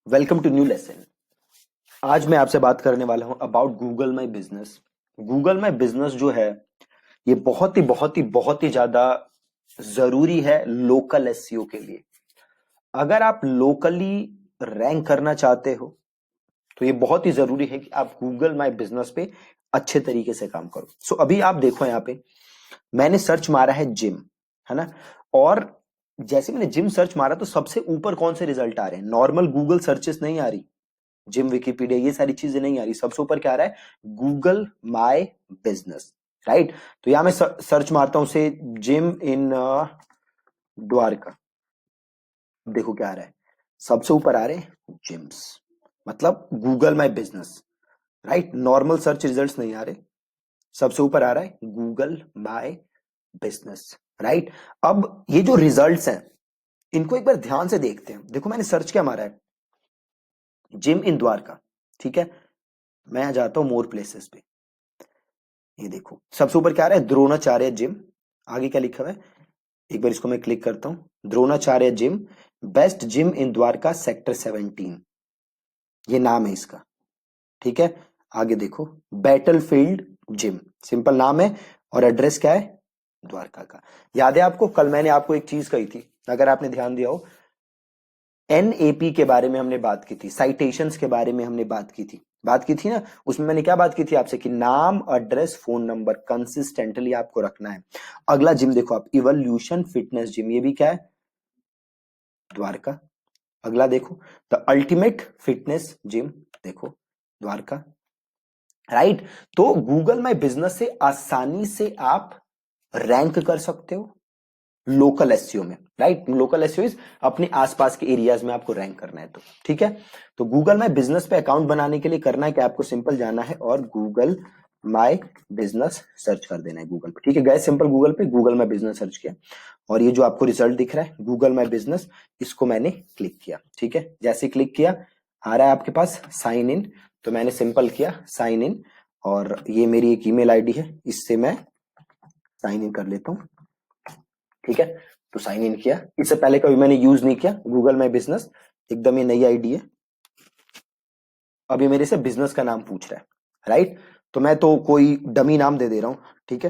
Welcome to new lesson. आज मैं आपसे बात करने वाला हूं about Google my business. Google my business जो है ये बहुत ही ज्यादा जरूरी है लोकल एसईओ के लिए। अगर आप लोकली रैंक करना चाहते हो तो ये बहुत ही जरूरी है कि आप गूगल माई बिजनेस पे अच्छे तरीके से काम करो। सो अभी आप देखो यहाँ पे मैंने सर्च मारा है जिम, है ना। और जैसे मैंने जिम सर्च मारा तो सबसे ऊपर कौन से रिजल्ट आ रहे हैं? नॉर्मल गूगल सर्चेस नहीं आ रही, जिम विकिपीडिया ये सारी चीजें नहीं आ रही। सबसे ऊपर क्या आ रहा है? Google my business, right. तो यहां मैं सर्च मारता हूं से जिम इन द्वारका। देखो क्या आ रहा है, सबसे ऊपर आ रहे हैं जिम्स, मतलब Google my business, right. Normal search results नहीं आ रहे, सबसे ऊपर आ रहा है गूगल माय बिजनेस, राइट। अब ये जो रिजल्ट्स हैं इनको एक बार ध्यान से देखते हैं। देखो मैंने सर्च क्या मारा है, जिम इन द्वारका, ठीक है। मैं यहां जाता हूं मोर प्लेसेस पे, ये देखो सबसे ऊपर क्या आ रहा है? द्रोणाचार्य जिम। आगे क्या लिखा हुआ है? एक बार इसको मैं क्लिक करता हूं। Dronacharya gym, best gym in Dwarka sector 17, ये नाम है इसका, ठीक है। आगे देखो बैटलफील्ड जिम, सिंपल नाम है और एड्रेस क्या है? द्वारका का। याद है आपको कल मैंने आपको एक चीज कही थी, अगर आपने ध्यान दिया हो, एनएपी के बारे में हमने बात की थी, साइटेशंस के बारे में हमने बात की थी ना। उसमें मैंने क्या बात की थी आपसे कि नाम, एड्रेस, फोन नंबर कंसिस्टेंटली आपको रखना है। अगला जिम देखो आप, इवोल्यूशन फिटनेस जिम, ये भी क्या है? द्वारका। अगला देखो द अल्टीमेट फिटनेस जिम, देखो द्वारका, राइट। तो गूगल माई बिजनेस से आसानी से आप रैंक कर सकते हो लोकल एसईओ में, राइट। लोकल एसईओ इज अपने आसपास के एरियाज में आपको रैंक करना है, तो ठीक है। तो गूगल माई बिजनेस पे अकाउंट बनाने के लिए करना है कि आपको सिंपल जाना है और गूगल माई बिजनेस सर्च कर देना है गूगल पे, ठीक है। गए सिंपल गूगल पे, गूगल माई बिजनेस सर्च किया और ये जो आपको रिजल्ट दिख रहा है गूगल माई बिजनेस, इसको मैंने क्लिक किया, ठीक है। जैसे क्लिक किया आ रहा है आपके पास साइन इन, तो मैंने सिंपल किया साइन इन और ये मेरी एक ईमेल आईडी है, इससे मैं साइन इन कर लेता हूं, ठीक है। तो साइन इन किया, इससे पहले कभी मैंने यूज नहीं किया गूगल माई बिजनेस, एकदम ये नई आईडी है। अभी मेरे से बिजनेस का नाम पूछ रहा है, राइट। तो मैं तो कोई डमी नाम दे दे रहा हूं, ठीक है।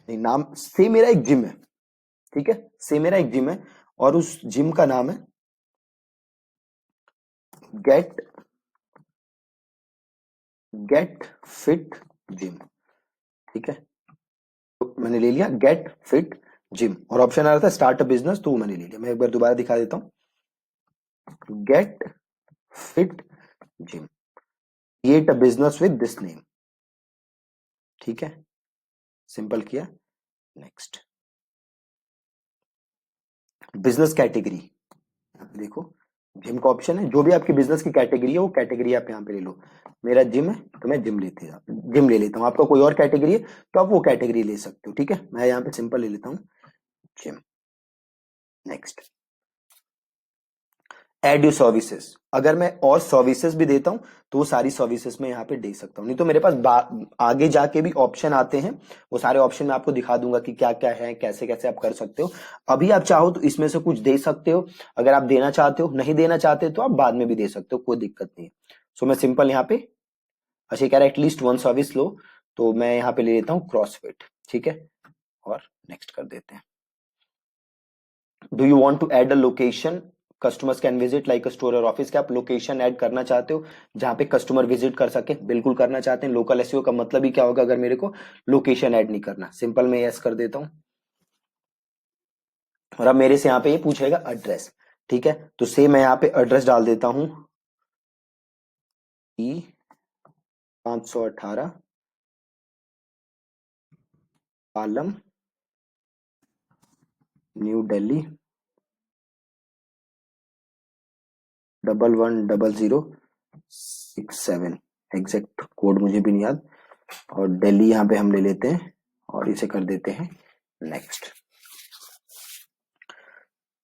नहीं, नाम से मेरा एक जिम है, ठीक है, से मेरा एक जिम है और उस जिम का नाम है गेट गेट फिट जिम, ठीक है। तो मैंने ले लिया गेट फिट जिम और ऑप्शन आ रहा था स्टार्ट अ बिजनेस, तो वो मैंने ले लिया। मैं एक बार दोबारा दिखा देता हूं, get fit gym, create a business with this name, ठीक है। सिंपल किया, नेक्स्ट। बिजनेस कैटेगरी, यहाँ पे देखो जिम का ऑप्शन है, जो भी आपकी बिजनेस की कैटेगरी है वो कैटेगरी आप यहाँ पे ले लो। मेरा जिम है तो मैं जिम ले लेता हूँ। आपका कोई और कैटेगरी है तो आप वो कैटेगरी ले सकते हो, ठीक है। मैं यहाँ पे सिंपल ले लेता हूँ gym, next. Add you services, अगर मैं और सर्विसेज भी देता हूं तो वो सारी सर्विसेज में यहाँ पे दे सकता हूं। नहीं तो मेरे पास आगे जाके भी ऑप्शन आते हैं, वो सारे ऑप्शन मैं आपको दिखा दूंगा कि क्या क्या है, कैसे कैसे आप कर सकते हो। अभी आप चाहो तो इसमें से कुछ दे सकते हो, अगर आप देना चाहते हो। नहीं देना चाहते तो आप बाद में भी दे सकते हो, कोई दिक्कत नहीं है। सो मैं सिंपल यहाँ पे, अच्छा कह रहा है एटलीस्ट वन सर्विस लो, तो मैं यहाँ पे ले लेता हूँ क्रॉसफिट, ठीक है। और नेक्स्ट कर देते हैं। Do you want to add a location customers can visit like a store or office? क्या आप लोकेशन ऐड करना चाहते हो जहां पे कस्टमर विजिट कर सके? बिल्कुल करना चाहते हैं। लोकल एसईओ का मतलब ही क्या होगा अगर मेरे को लोकेशन ऐड नहीं करना? सिंपल मैं यस कर देता हूं और अब मेरे से यहाँ पे ये पूछेगा एड्रेस, ठीक है। तो सेम मैं यहाँ पे एड्रेस डाल देता हूं, ई 518 Palam, new Delhi 110067। Exact code मुझे भी नहीं याद। और दिल्ली यहाँ पे हम ले लेते हैं और इसे कर देते हैं नेक्स्ट।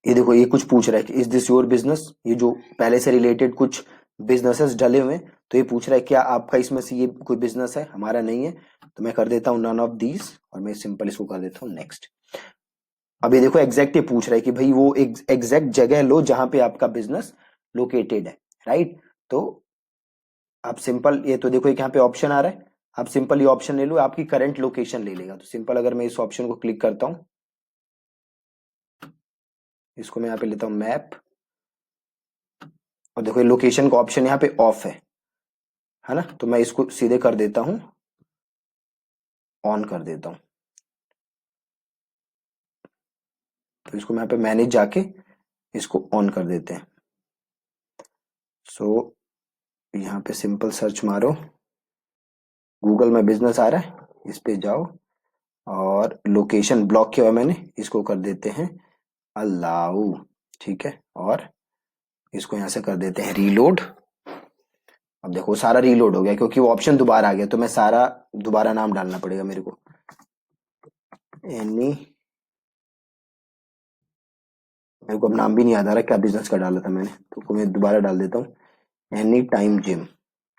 ये देखो ये कुछ पूछ रहा है कि इज दिस योर बिजनेस, ये जो पहले से रिलेटेड कुछ बिजनेसेस डले हुए हैं, तो ये पूछ रहा है क्या आपका इसमें से ये कोई बिजनेस है? हमारा नहीं है, तो मैं कर देता हूँ नन ऑफ दीज और मैं सिंपल इसको कर देता हूँ नेक्स्ट। अब ये देखो एग्जैक्ट ये पूछ रहा है कि भाई वो एग्जैक्ट जगह लो जहां पे आपका बिजनेस लोकेटेड है, राइट। तो आप सिंपल, ये तो देखो एक यहाँ पे ऑप्शन आ रहा है, आप सिंपल ये ऑप्शन ले लो, आपकी करंट लोकेशन ले लेगा। तो सिंपल अगर मैं इस ऑप्शन को क्लिक करता हूं, इसको मैं यहाँ पे लेता हूं मैप, और देखो ये लोकेशन का ऑप्शन यहाँ पे ऑफ है ना। तो मैं इसको सीधे कर देता हूं, ऑन कर देता हूं। तो इसको मैं यहाँ पे मैनेज जाके इसको ऑन कर देते हैं। सो यहाँ पे सिंपल सर्च मारो, गूगल में बिजनेस आ रहा है, इस पे जाओ, और लोकेशन ब्लॉक किया हुआ मैंने, इसको कर देते हैं अलाउ, ठीक है। और इसको यहां से कर देते हैं रीलोड। अब देखो सारा रीलोड हो गया, क्योंकि वो ऑप्शन दोबारा आ गया, तो मैं सारा दोबारा नाम डालना पड़ेगा मेरे को। एनी, मेरे को अब नाम भी नहीं याद आ रहा क्या बिजनेस का डाला था मैंने, तो मैं दोबारा डाल देता हूँ, एनी टाइम जिम,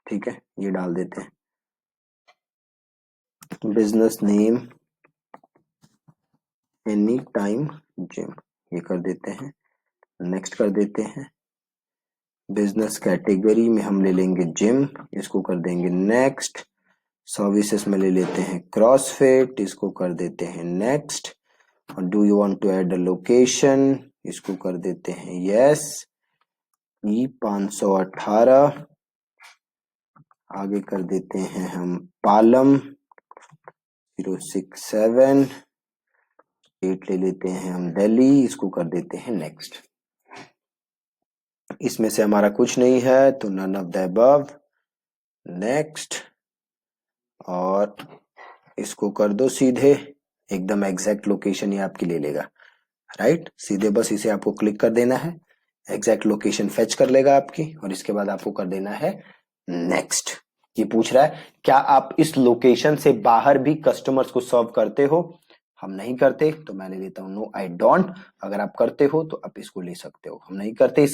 ठीक है, ये डाल देते हैं। Business name any time gym, ये कर देते हैं, नेक्स्ट कर देते हैं। बिजनेस कैटेगरी में हम ले लेंगे जिम, इसको कर देंगे नेक्स्ट। सर्विसेज में ले लेते हैं क्रॉसफिट, इसको कर देते हैं नेक्स्ट। और do you want to add a location, इसको कर देते हैं यस। ई 518, आगे कर देते हैं हम पालम 067, स्टेट ले लेते हैं हम दिल्ली, इसको कर देते हैं नेक्स्ट। इसमें से हमारा कुछ नहीं है तो none of the above, next. और इसको कर दो सीधे, एकदम एग्जैक्ट लोकेशन ये आपकी ले लेगा, राइट। सीधे बस इसे आपको क्लिक कर देना है, एग्जैक्ट लोकेशन फेच कर लेगा आपकी, और इसके बाद आपको कर देना है नेक्स्ट। ये पूछ रहा है क्या आप इस लोकेशन से बाहर भी कस्टमर्स को सर्व करते हो। हम नहीं करते, तो मैं ले लेता हूं नो आई डोंट। अगर आप करते हो तो आप इसको ले सकते हो। हम नहीं करते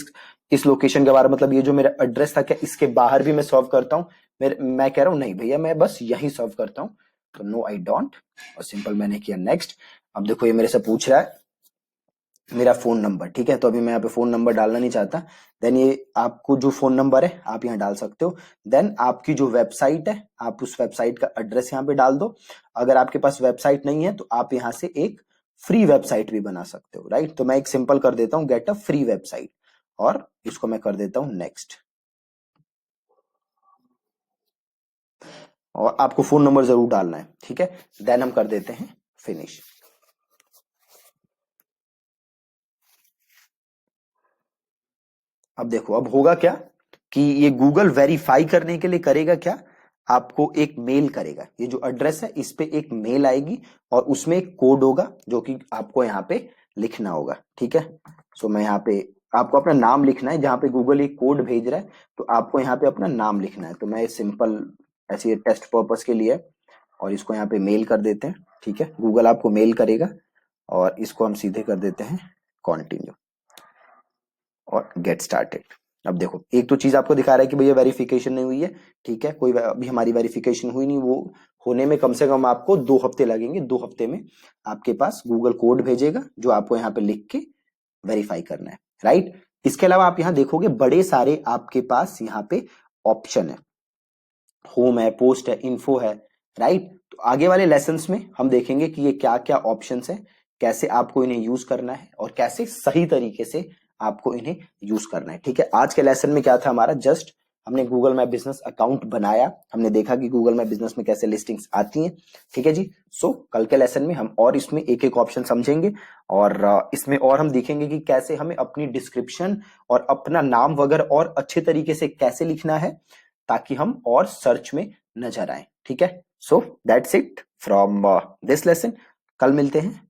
इस लोकेशन के बारे, मतलब ये जो मेरा एड्रेस था, क्या इसके बाहर भी मैं सर्व करता हूँ। मैं कह रहा हूँ नहीं भैया, मैं बस यही सर्व करता हूँ, तो नो आई डोंट, और सिंपल मैंने किया नेक्स्ट। अब देखो ये मेरे से पूछ रहा है मेरा फोन नंबर, ठीक है, तो अभी मैं यहाँ पे फोन नंबर डालना नहीं चाहता। देन ये आपको जो फोन नंबर है आप यहाँ डाल सकते हो। देन आपकी जो वेबसाइट है, आप उस वेबसाइट का एड्रेस यहाँ पे डाल दो। अगर आपके पास वेबसाइट नहीं है तो आप यहाँ से एक फ्री वेबसाइट भी बना सकते हो, राइट। तो मैं एक सिंपल कर देता हूँ गेट अ फ्री वेबसाइट, और इसको मैं कर देता हूँ नेक्स्ट। और आपको फोन नंबर जरूर डालना है, ठीक है। देन हम कर देते हैं फिनिश। अब देखो अब होगा क्या कि ये गूगल वेरीफाई करने के लिए करेगा क्या, आपको एक मेल करेगा। ये जो एड्रेस है इस पे एक मेल आएगी, और उसमें एक कोड होगा जो कि आपको यहाँ पे लिखना होगा, ठीक है। सो मैं यहाँ पे, आपको अपना नाम लिखना है, जहां पे गूगल एक कोड भेज रहा है तो आपको यहाँ पे अपना नाम लिखना है। तो मैं सिंपल ऐसे टेस्ट पर्पस के लिए, और इसको यहाँ पे मेल कर देते हैं, ठीक है। गूगल आपको मेल करेगा, और इसको हम सीधे कर देते हैं कॉन्टिन्यू, और गेट स्टार्टेड। अब देखो एक तो चीज आपको दिखा रहा है कि भैया वेरिफिकेशन नहीं हुई है, ठीक है, कोई अभी हमारी वेरिफिकेशन हुई नहीं। वो होने में कम से कम आपको 2 हफ्ते लगेंगे। 2 हफ्ते में आपके पास गूगल कोड भेजेगा जो आपको यहाँ पे लिख के वेरीफाई करना है, राइट। इसके अलावा आप यहाँ देखोगे बड़े सारे आपके पास यहाँ पे ऑप्शन है, होम है, पोस्ट है, इन्फो है, राइट। तो आगे वाले लेसन्स में हम देखेंगे कि ये क्या क्या ऑप्शंस है, कैसे आपको इन्हें यूज करना है, और कैसे सही तरीके से आपको इन्हें यूज करना है, ठीक है। आज के लेसन में क्या था हमारा, जस्ट हमने गूगल माई बिजनेस अकाउंट बनाया, हमने देखा कि गूगल माई बिजनेस में कैसे लिस्टिंग्स आती हैं, ठीक है जी। सो कल के लेसन में हम और इसमें एक एक ऑप्शन समझेंगे, और इसमें और हम देखेंगे कि कैसे हमें अपनी डिस्क्रिप्शन और अपना नाम वगैरह और अच्छे तरीके से कैसे लिखना है, ताकि हम और सर्च में नजर आए, ठीक है। So that's it from this lesson. कल मिलते हैं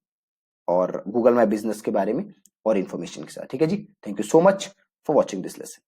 और गूगल माई बिजनेस के बारे में और इन्फॉर्मेशन के साथ, ठीक है जी। Thank you so much for watching this lesson.